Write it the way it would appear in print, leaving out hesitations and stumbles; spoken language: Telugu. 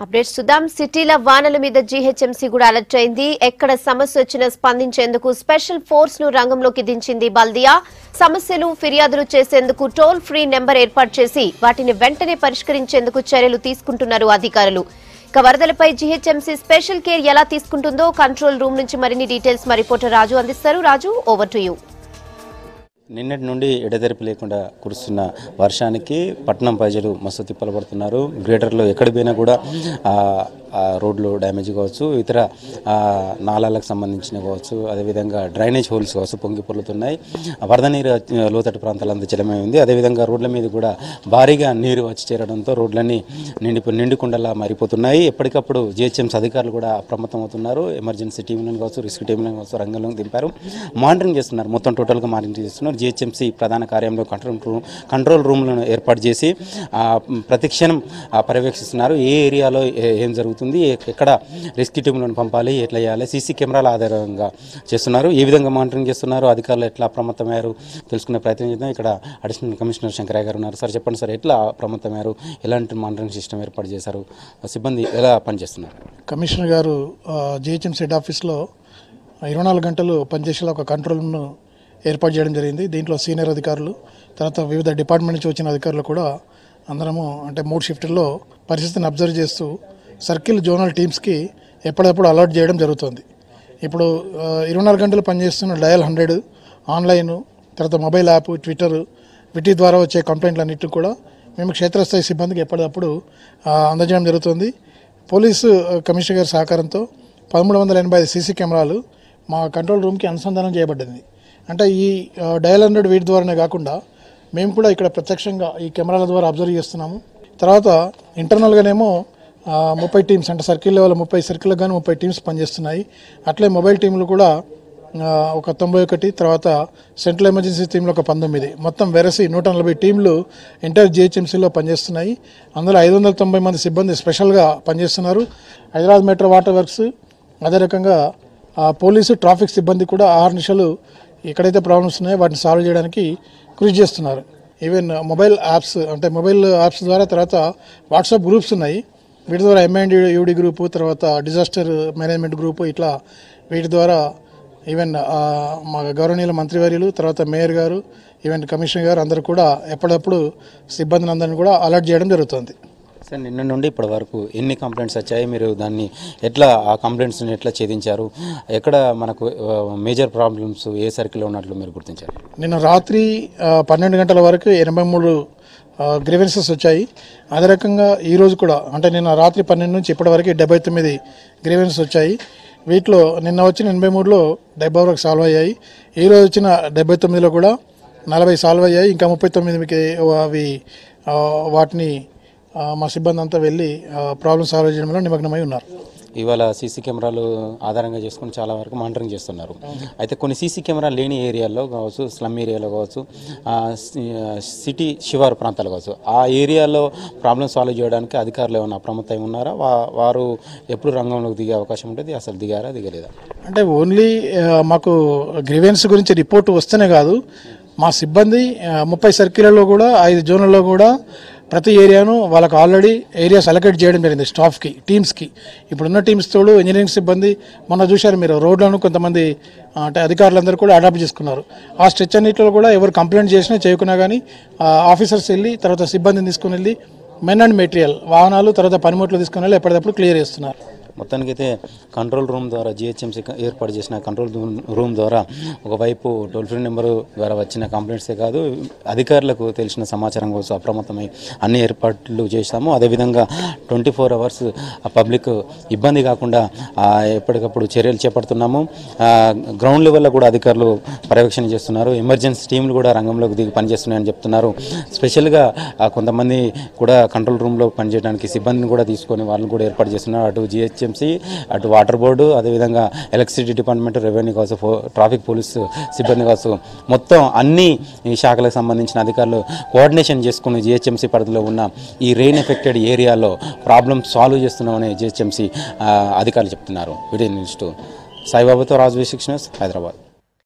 అప్డేట్స్ చూద్దాం. సిటీల వానల మీద జీహెచ్ఎంసీ కూడా అలర్ట్ అయింది. ఎక్కడ సమస్య వచ్చినా స్పందించేందుకు స్పెషల్ ఫోర్స్ ను రంగంలోకి దించింది బల్దియా. సమస్యలు ఫిర్యాదులు చేసేందుకు టోల్ ఫ్రీ నెంబర్ ఏర్పాటు చేసి వాటిని వెంటనే పరిష్కరించేందుకు చర్యలు తీసుకుంటున్నారు అధికారులు. ఇక వరదలపై జీహెచ్ఎంసీ స్పెషల్ కేర్ ఎలా తీసుకుంటుందో కంట్రోల్ రూమ్ నుంచి మరిన్ని డీటెయిల్స్ మా రిపోర్టర్ రాజు అందిస్తారు. రాజు, ఓవర్ టు యూ. నిన్నటి నుండి ఎడతెరిపి లేకుండా కురుస్తున్న వర్షానికి పట్టణం ప్రజలు మస్తు తిప్పలు పడుతున్నారు. గ్రేటర్లో ఎక్కడ పోయినా కూడా రోడ్లు డ్యామేజ్ కావచ్చు, ఇతర నాలాలకు సంబంధించిన కావచ్చు, అదేవిధంగా డ్రైనేజ్ హోల్స్ కావచ్చు పొంగి పొర్లుతున్నాయి. వరద నీరు లోతట్టు ప్రాంతాలంతా జలమై ఉంది. అదేవిధంగా రోడ్ల మీద కూడా భారీగా నీరు వచ్చి చేరడంతో రోడ్లన్నీ నిండుకుండలా మారిపోతున్నాయి. ఎప్పటికప్పుడు జిహెచ్ఎంసీ అధికారులు కూడా అప్రమత్తం అవుతున్నారు. ఎమర్జెన్సీ టీంలను కావచ్చు, రిస్క్ టీంలను కావచ్చు రంగంలోకి దింపారు. మానిటరింగ్ చేస్తున్నారు. మొత్తం టోటల్గా మానిటరింగ్ చేస్తున్నారు. జిహెచ్ఎంసీ ప్రధాన కార్యంలో కంట్రోల్ రూమ్లను ఏర్పాటు చేసి ప్రతిక్షణం పర్యవేక్షిస్తున్నారు. ఏ ఏరియాలో ఏం జరుగుతుంది, ఎక్కడ రెస్క్యూ టీంలను పంపాలి, ఎట్లా చేయాలి, సీసీ కెమెరాల ఆధారంగా చేస్తున్నారు. ఏ విధంగా మానిటరింగ్ చేస్తున్నారు, అధికారులు ఎట్లా అప్రమత్తమయ్యారు తెలుసుకునే ప్రయత్నం చేద్దాం. ఇక్కడ అడిషనల్ కమిషనర్ శంకరయ్య గారు ఉన్నారు. సార్ చెప్పండి సార్, ఎట్లా అప్రమత్తమయ్యారు, ఎలాంటి మానిటరింగ్ సిస్టమ్ ఏర్పాటు చేశారు, సిబ్బంది ఎలా పనిచేస్తున్నారు? కమిషనర్ గారు జిహెచ్ఎంసీ హెడ్ ఆఫీస్లో 24 గంటలు పనిచేసేలా ఒక కంట్రోల్ రూమ్ను ఏర్పాటు చేయడం జరిగింది. దీంట్లో సీనియర్ అధికారులు, తర్వాత వివిధ డిపార్ట్మెంట్ నుంచి వచ్చిన అధికారులు కూడా అందరము అంటే 3 షిఫ్టుల్లో పరిస్థితిని అబ్జర్వ్ చేస్తూ సర్కిల్ జోనల్ టీమ్స్కి ఎప్పటికప్పుడు అలర్ట్ చేయడం జరుగుతుంది. ఇప్పుడు 24 గంటలు పనిచేస్తున్న డయల్ 100 ఆన్లైన్, తర్వాత మొబైల్ యాప్, ట్విట్టర్, వీటి ద్వారా వచ్చే కంప్లైంట్లన్నింటినీ కూడా మేము క్షేత్రస్థాయి సిబ్బందికి ఎప్పటికప్పుడు అందజేయడం జరుగుతుంది. పోలీసు కమిషనర్ గారి సహకారంతో 1385 సీసీ కెమెరాలు మా కంట్రోల్ రూమ్కి అనుసంధానం చేయబడ్డది. అంటే ఈ డయల్ 100 వీటి ద్వారానే కాకుండా మేము కూడా ఇక్కడ ప్రత్యక్షంగా ఈ కెమెరాల ద్వారా అబ్జర్వ్ చేస్తున్నాము. తర్వాత ఇంటర్నల్గానేమో 30 టీమ్స్, అంటే సర్కిల్ లెవెల్ 30 సర్కిల్కి కానీ 30 టీమ్స్ పనిచేస్తున్నాయి. అట్లే మొబైల్ టీంలు కూడా ఒక 91, తర్వాత సెంట్రల్ ఎమర్జెన్సీ టీంలో ఒక 19, మొత్తం వెరసి 140 టీంలు ఎంటైర్ జిహెచ్ఎంసీలో పనిచేస్తున్నాయి. అందులో 590 మంది సిబ్బంది స్పెషల్గా పనిచేస్తున్నారు. హైదరాబాద్ మెట్రో వాటర్ వర్క్స్, అదే రకంగా పోలీసు, ట్రాఫిక్ సిబ్బంది కూడా 6 నిమిషాలు ఎక్కడైతే ప్రాబ్లమ్స్ ఉన్నాయో వాటిని సాల్వ్ చేయడానికి కృషి చేస్తున్నారు. ఈవెన్ మొబైల్ యాప్స్, అంటే మొబైల్ యాప్స్ ద్వారా, తర్వాత వాట్సాప్ గ్రూప్స్ ఉన్నాయి, వీటి ద్వారా MIND గ్రూపు, తర్వాత డిజాస్టర్ మేనేజ్మెంట్ గ్రూపు, ఇట్లా వీటి ద్వారా ఈవెన్ మా గౌరవనీయుల మంత్రివర్యులు, తర్వాత మేయర్ గారు, ఈవెన్ కమిషనర్ గారు అందరూ కూడా ఎప్పటికప్పుడు సిబ్బందిని అందరినీ కూడా అలర్ట్ చేయడం జరుగుతుంది. సార్, నిన్న నుండి ఇప్పటి వరకు ఎన్ని కంప్లైంట్స్ వచ్చాయి, మీరు దాన్ని ఎట్లా ఆ కంప్లైంట్స్ని ఎట్లా ఛేదించారు, ఎక్కడ మనకు మేజర్ ప్రాబ్లమ్స్ ఏ సర్కిల్లో ఉన్నట్లు మీరు గుర్తించారు? నిన్న రాత్రి 12 గంటల వరకు 83 గ్రీవెన్సెస్ వచ్చాయి. అదే రకంగా ఈరోజు కూడా, అంటే నిన్న రాత్రి 12 నుంచి ఇప్పటి వరకు 79 గ్రీవెన్సెస్ వచ్చాయి. వీటిలో నిన్న వచ్చిన 83లో 70 వరకు సాల్వ్ అయ్యాయి. ఈరోజు వచ్చిన 79లో కూడా 40 సాల్వ్ అయ్యాయి. ఇంకా 39కి అవి వాటిని మా సిబ్బంది అంతా వెళ్ళి ప్రాబ్లమ్ సాల్వ్ చేయడంలో నిమగ్నమై ఉన్నారు. ఇవాళ సీసీ కెమెరాలు ఆధారంగా చేసుకుని చాలా వరకు మానిటరింగ్ చేస్తున్నారు. అయితే కొన్ని సీసీ కెమెరా లేని ఏరియాల్లో కావచ్చు, స్లమ్ ఏరియాలో కావచ్చు, సిటీ శివారు ప్రాంతాలు కావచ్చు, ఆ ఏరియాలో ప్రాబ్లమ్ సాల్వ్ చేయడానికి అధికారులు ఏమైనా అప్రమత్తం ఉన్నారా? వారు ఎప్పుడు రంగంలోకి దిగే అవకాశం ఉంటుంది? అసలు దిగారా, దిగలేదా? అంటే ఓన్లీ మాకు గ్రీవెన్స్ గురించి రిపోర్ట్ వస్తేనే కాదు, మా సిబ్బంది 30 సర్కిళ్లలో కూడా 5 జోన్లలో కూడా ప్రతి ఏరియాను వాళ్ళకు ఆల్రెడీ ఏరియాస్ అలొకేట్ చేయడం జరిగింది స్టాఫ్కి, టీమ్స్కి. ఇప్పుడున్న టీమ్స్ తోడు ఇంజనీరింగ్ సిబ్బంది మొన్న చూశారు మీరు, రోడ్లను కొంతమంది అంటే అధికారులందరూ కూడా అడాప్ట్ చేసుకున్నారు. ఆ స్ట్రెచ్ అన్నింటిలో కూడా ఎవరు కంప్లైంట్ చేసినా చేయకున్నా కానీ ఆఫీసర్స్ వెళ్ళి, తర్వాత సిబ్బందిని తీసుకుని వెళ్ళి మెన్ అండ్ మెటీరియల్ వాహనాలు, తర్వాత పనిముట్లు తీసుకుని వెళ్ళి ఎప్పటికప్పుడు క్లియర్ చేస్తున్నారు. మొత్తానికైతే కంట్రోల్ రూమ్ ద్వారా, జిహెచ్ఎంసీ ఏర్పాటు చేసిన కంట్రోల్ రూమ్ ద్వారా ఒకవైపు టోల్ ఫ్రీ నెంబరు ద్వారా వచ్చిన కంప్లైంట్సే కాదు, అధికారులకు తెలిసిన సమాచారం కోసం అప్రమత్తమై అన్ని ఏర్పాట్లు చేశాము. అదేవిధంగా 24 అవర్స్ పబ్లిక్ ఇబ్బంది కాకుండా ఎప్పటికప్పుడు చర్యలు చేపడుతున్నాము. గ్రౌండ్ లెవెల్లో కూడా అధికారులు పర్యవేక్షణ చేస్తున్నారు. ఎమర్జెన్సీ టీంలు కూడా రంగంలోకి దిగి పనిచేస్తున్నాయని చెప్తున్నారు. స్పెషల్గా కొంతమంది కూడా కంట్రోల్ రూమ్లో పనిచేయడానికి సిబ్బందిని కూడా తీసుకొని వాళ్ళని కూడా ఏర్పాటు చేస్తున్నారు. అటు జిహెచ్ఎంసీ, అటు వాటర్ బోర్డు, అదేవిధంగా ఎలక్ట్రిసిటీ డిపార్ట్మెంట్, రెవెన్యూ కావచ్చు, ట్రాఫిక్ పోలీస్ సిబ్బంది కావచ్చు, మొత్తం అన్ని శాఖలకు సంబంధించిన అధికారులు కోఆర్డినేషన్ చేసుకుని జిహెచ్ఎంసీ పరిధిలో ఉన్న ఈ రెయిన్ ఎఫెక్టెడ్ ఏరియాలో ప్రాబ్లమ్ సాల్వ్ చేస్తున్నామని జిహెచ్ఎంసీ అధికారులు చెప్తున్నారు. వీడియో న్యూస్ 2 సాయిబాబాతో రాజు, V6 న్యూస్, హైదరాబాద్.